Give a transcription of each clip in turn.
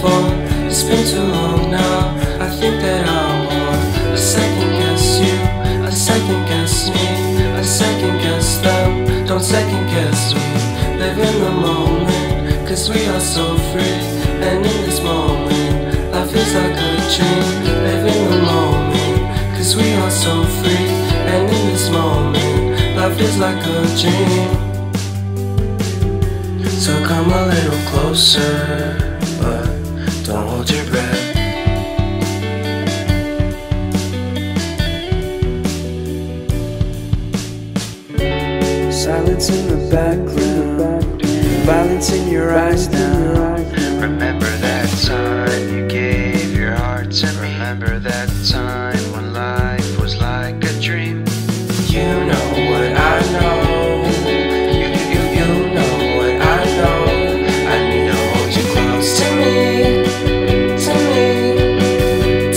for. It's been too long now. I think that I want to second guess you, I second guess me, I second guess them. Don't second guess me. Live in the moment, cause we are so free. And in this moment, life is like a dream. Live in the moment, cause we are so free. And in this moment, life is like a dream. So come a little closer, but don't hold your breath. Silence in the background, violence in your eyes now. Remember that time you gave your heart to me. Remember that time when life was like a dream. You know what I know. You know what I know. I need to hold you close to me, to me,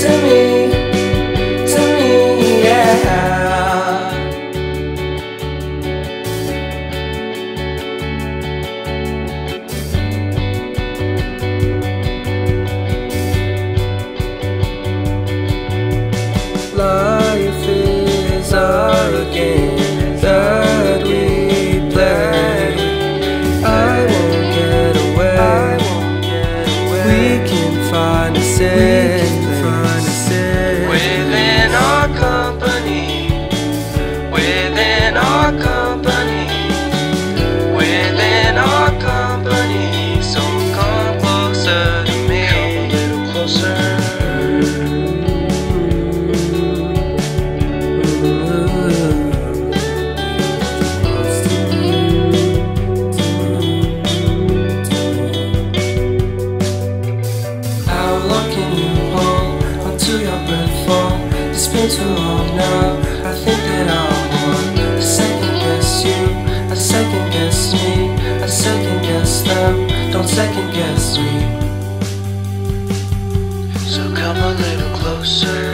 to me, to me, yeah. Life is a game that we play. I won't get away. We can find a safe place Within our company, within our company, within our company. So come closer to me, come a little closer. It's been too long now. I think that I want to second guess you, I second guess me, I second guess them. Don't second guess me. So come a little closer.